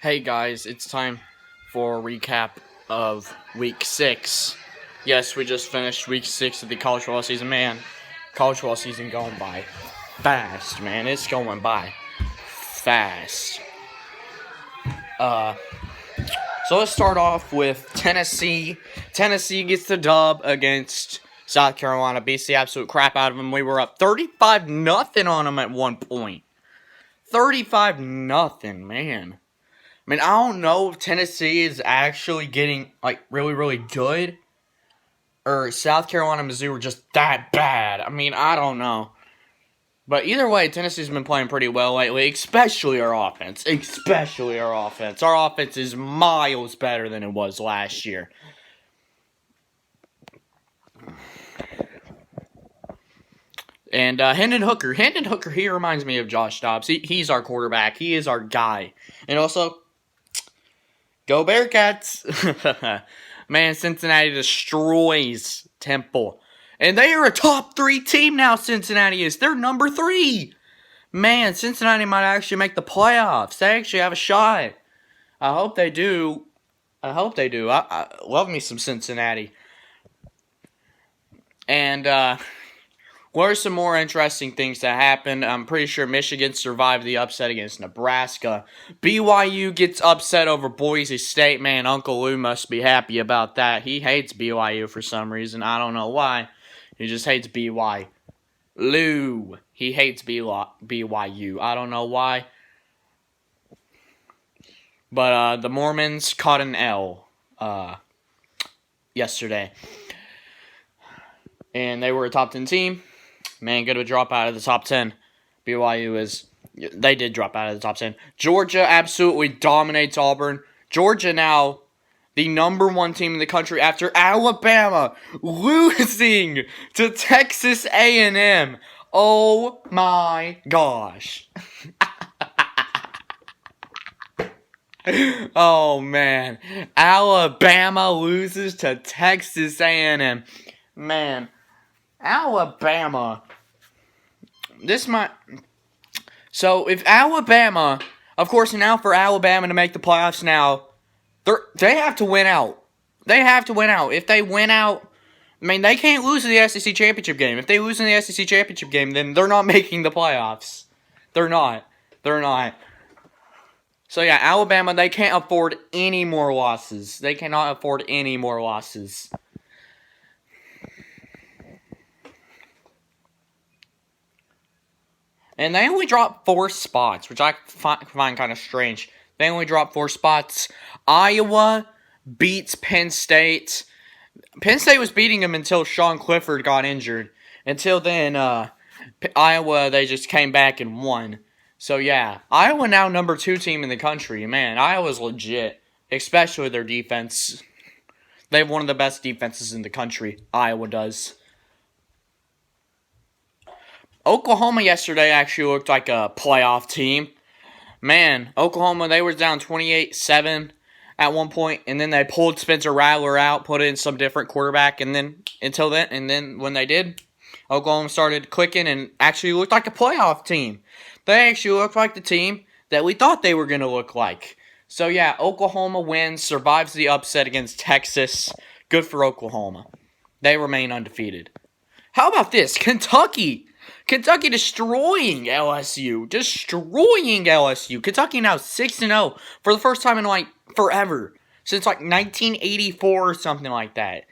Hey guys, it's time for a recap of week 6. Yes, we just finished week 6 of the college football season. Man, college football season going by fast, man. It's going by fast. So let's start off with Tennessee. Tennessee gets the dub against South Carolina. Beats the absolute crap out of them. We were up 35-0 on them at one point. 35-0, man. I mean, I don't know if Tennessee is actually getting, really, really good. Or South Carolina and Mizzou were just that bad. I mean, I don't know. But either way, Tennessee's been playing pretty well lately, especially our offense. Our offense is miles better than it was last year. And Hendon Hooker, he reminds me of Josh Dobbs. He's our quarterback. He is our guy. And also, go Bearcats! Man, Cincinnati destroys Temple. And they are a top 3 team now, Cincinnati is. They're number 3. Man, Cincinnati might actually make the playoffs. They actually have a shot. I hope they do. I love me some Cincinnati. And, what are some more interesting things that happened? I'm pretty sure Michigan survived the upset against Nebraska. BYU gets upset over Boise State. Man, Uncle Lou must be happy about that. He hates BYU for some reason. I don't know why. He just hates BYU. He hates BYU. I don't know why. But the Mormons caught an L yesterday. And they were a top 10 team. Man, good to drop out of the top 10. They did drop out of the top 10. Georgia absolutely dominates Auburn. Georgia now the number 1 team in the country after Alabama losing to Texas A&M. Oh my gosh. Oh man. Alabama loses to Texas A&M. Man, Alabama. So if Alabama, of course, now for Alabama to make the playoffs now, they have to win out. If they win out, I mean, they can't lose in the SEC championship game. If they lose in the SEC championship game, then they're not making the playoffs. They're not. So yeah, Alabama, they can't afford any more losses. They cannot afford any more losses. And they only dropped 4 spots, which I find kind of strange. They only dropped 4 spots. Iowa beats Penn State. Penn State was beating them until Sean Clifford got injured. Until then, Iowa, they just came back and won. So yeah, Iowa now number 2 team in the country. Man, Iowa's legit, especially their defense. They have one of the best defenses in the country. Iowa does. Oklahoma yesterday actually looked like a playoff team. Man, Oklahoma, they were down 28-7 at one point, and then they pulled Spencer Rattler out, put in some different quarterback, and then when they did, Oklahoma started clicking and actually looked like a playoff team. They actually looked like the team that we thought they were going to look like. So yeah, Oklahoma wins, survives the upset against Texas. Good for Oklahoma. They remain undefeated. How about this? Kentucky destroying LSU. Kentucky now 6-0 for the first time in forever. Since 1984 or something like that.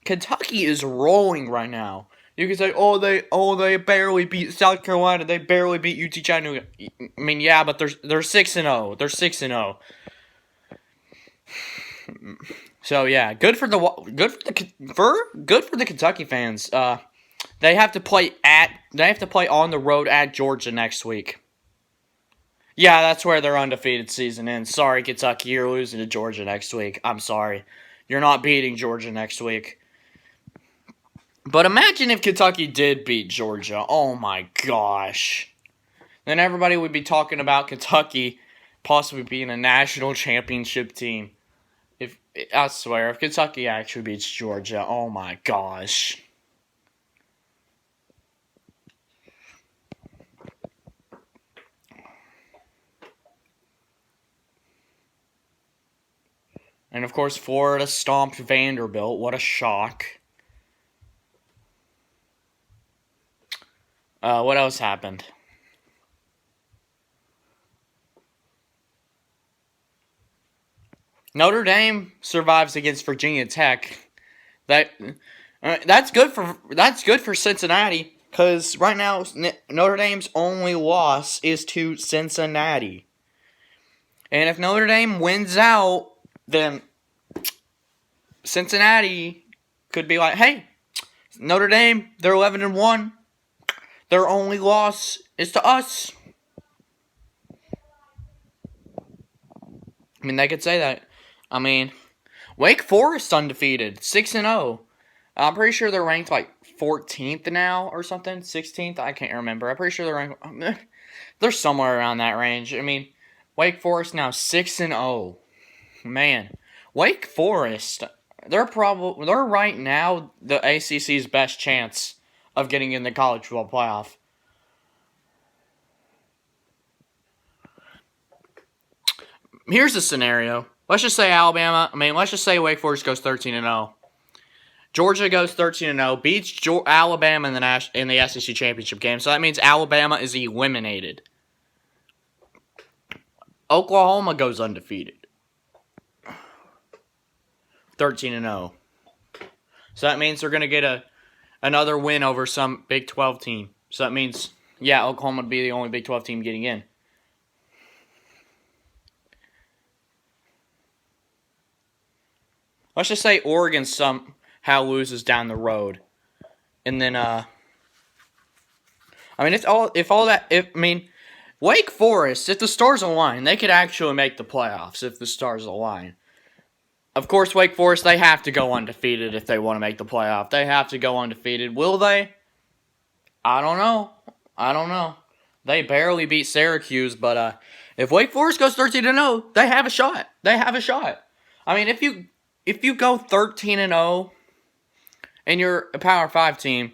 Kentucky is rolling right now. You can say, they barely beat South Carolina. They barely beat UT Chattanooga. I mean, yeah, but they're 6-0. They're 6-0. So yeah, good for the Kentucky fans. They have to play on the road at Georgia next week. Yeah, that's where their undefeated season ends. Sorry, Kentucky, you're losing to Georgia next week. I'm sorry. You're not beating Georgia next week. But imagine if Kentucky did beat Georgia. Oh my gosh. Then everybody would be talking about Kentucky possibly being a national championship team. I swear, if Kentucky actually beats Georgia, oh my gosh. And, of course, Florida stomped Vanderbilt. What a shock. What else happened? Notre Dame survives against Virginia Tech. That's good for Cincinnati, because right now Notre Dame's only loss is to Cincinnati. And if Notre Dame wins out, then Cincinnati could be like, hey, Notre Dame, they're 11-1. Their only loss is to us. I mean, they could say that. I mean, Wake Forest undefeated, 6-0. I'm pretty sure they're ranked like 14th now or something, 16th. I can't remember. I'm pretty sure they're somewhere around that range. I mean, Wake Forest now 6-0. Man, Wake Forest, they're right now the ACC's best chance of getting in the college football playoff. Here's the scenario. Let's just say let's just say Wake Forest goes 13-0. Georgia goes 13-0, beats Alabama in the SEC championship game. So that means Alabama is eliminated. Oklahoma goes undefeated, 13-0. So that means they're going to get another win over some Big 12 team. So that means, yeah, Oklahoma would be the only Big 12 team getting in. Let's just say Oregon somehow loses down the road, and then Wake Forest, if the stars align, they could actually make the playoffs if the stars align. Of course, Wake Forest, they have to go undefeated if they want to make the playoff. They have to go undefeated. Will they? I don't know. They barely beat Syracuse, but if Wake Forest goes 13-0, they have a shot. I mean, if you go 13-0 and you're a Power 5 team,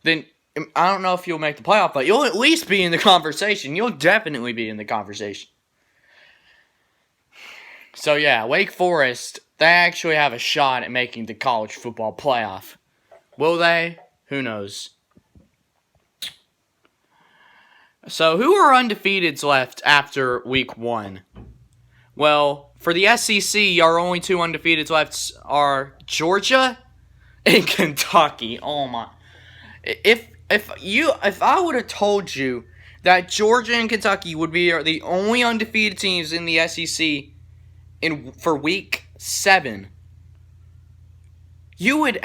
then I don't know if you'll make the playoff, but you'll at least be in the conversation. You'll definitely be in the conversation. So yeah, Wake Forest, they actually have a shot at making the college football playoff. Will they? Who knows? So who are undefeateds left after week 1? Well, for the SEC, our only 2 undefeateds left are Georgia and Kentucky. Oh my! If I would have told you that Georgia and Kentucky would be the only undefeated teams in the SEC for week 7, you would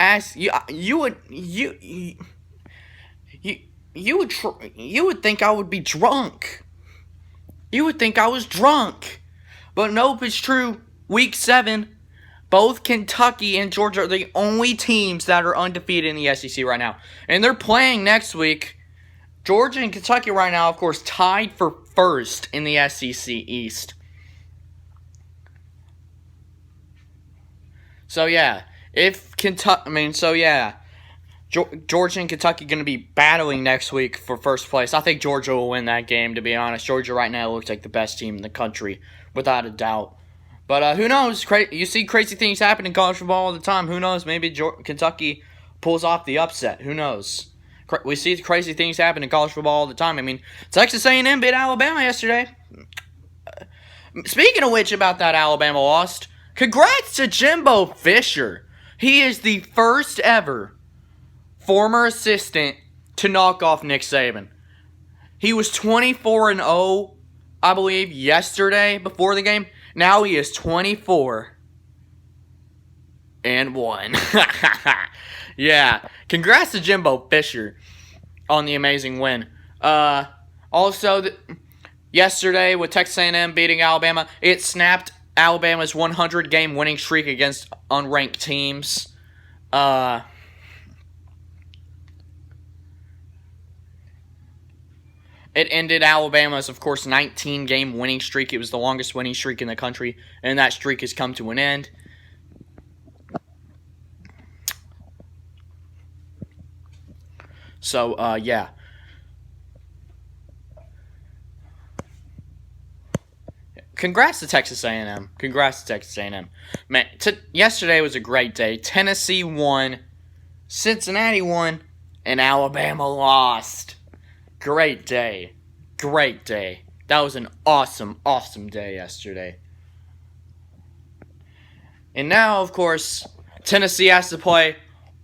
think I would be drunk. You would think I was drunk. But nope, it's true. Week 7, both Kentucky and Georgia are the only teams that are undefeated in the SEC right now. And they're playing next week. Georgia and Kentucky right now, of course, tied for first in the SEC East. So yeah, Georgia and Kentucky going to be battling next week for first place. I think Georgia will win that game, to be honest. Georgia right now looks like the best team in the country, without a doubt. But who knows? You see crazy things happen in college football all the time. Who knows? Maybe Kentucky pulls off the upset. Who knows? We see crazy things happen in college football all the time. I mean, Texas A&M beat Alabama yesterday. Speaking of which, about that Alabama loss, congrats to Jimbo Fisher. He is the first ever former assistant to knock off Nick Saban. He was 24-0, I believe, yesterday before the game. Now he is 24-1. Yeah, congrats to Jimbo Fisher on the amazing win. Yesterday with Texas A&M beating Alabama, it snapped Alabama's 100-game winning streak against unranked teams. It ended Alabama's, of course, 19-game winning streak. It was the longest winning streak in the country, and that streak has come to an end. So, yeah. congrats to Texas A&M. Congrats to Texas A&M. Man, yesterday was a great day. Tennessee won, Cincinnati won, and Alabama lost. Great day. Great day. That was an awesome, awesome day yesterday. And now, of course, Tennessee has to play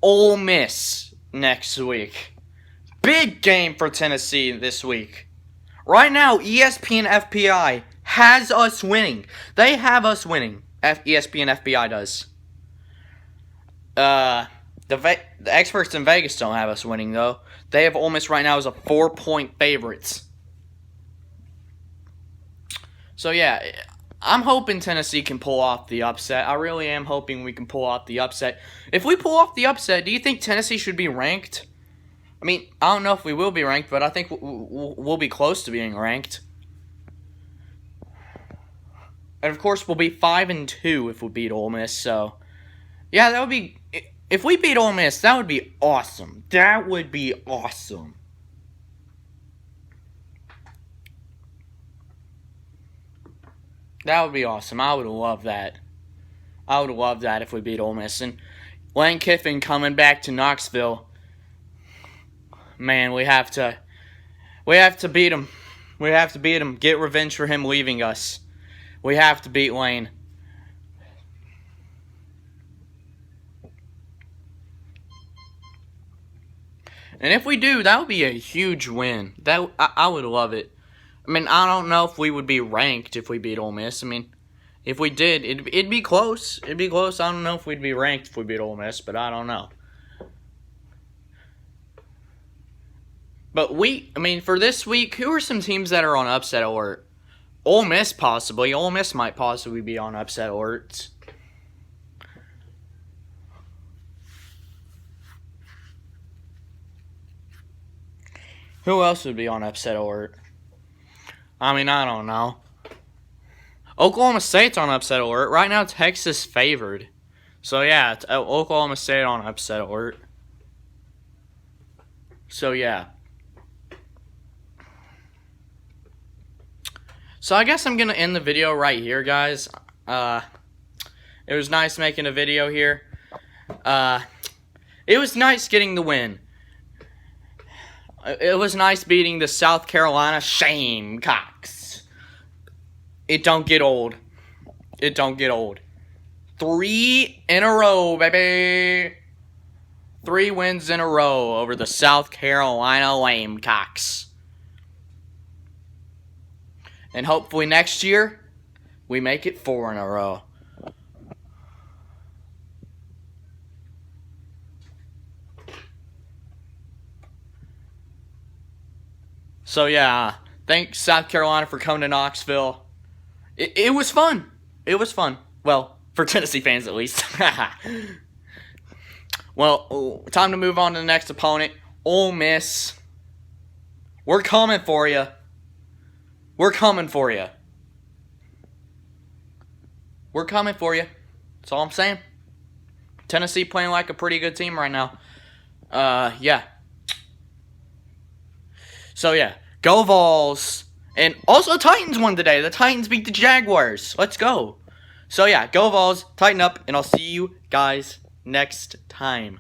Ole Miss next week. Big game for Tennessee this week. Right now, ESPN FPI has us winning. They have us winning. ESPN FPI does. The experts in Vegas don't have us winning, though. They have Ole Miss right now as a 4-point favorites. So, yeah, I'm hoping Tennessee can pull off the upset. I really am hoping we can pull off the upset. If we pull off the upset, do you think Tennessee should be ranked? I mean, I don't know if we will be ranked, but I think we'll be close to being ranked. And, of course, we'll be 5-2 if we beat Ole Miss. So, yeah, that would be... If we beat Ole Miss, that would be awesome. That would be awesome. That would be awesome. I would love that. I would love that if we beat Ole Miss. And Lane Kiffin coming back to Knoxville. Man, we have to beat him. We have to beat him. Get revenge for him leaving us. We have to beat Lane. And if we do, that would be a huge win. I would love it. I mean, I don't know if we would be ranked if we beat Ole Miss. I mean, if we did, it'd be close. It'd be close. I don't know if we'd be ranked if we beat Ole Miss, but I don't know. But I mean, for this week, who are some teams that are on upset alert? Ole Miss, possibly. Ole Miss might possibly be on upset alerts. Who else would be on upset alert? I mean, I don't know. Oklahoma State's on upset alert. Right now, Texas favored. So, yeah, it's Oklahoma State on upset alert. So, yeah. So, I guess I'm going to end the video right here, guys. It was nice making a video here. It was nice getting the win. It was nice beating the South Carolina Shamecocks. It don't get old. It don't get old. 3 in a row, baby. 3 wins in a row over the South Carolina Lamecocks. And hopefully next year, we make it 4 in a row. So, yeah, thanks, South Carolina, for coming to Knoxville. It was fun. It was fun. Well, for Tennessee fans, at least. Well, time to move on to the next opponent, Ole Miss. We're coming for you. We're coming for you. We're coming for you. That's all I'm saying. Tennessee playing like a pretty good team right now. Yeah. So, yeah. Go Vols. And also, Titans won today. The Titans beat the Jaguars. Let's go. So, yeah. Go Vols. Tighten up. And I'll see you guys next time.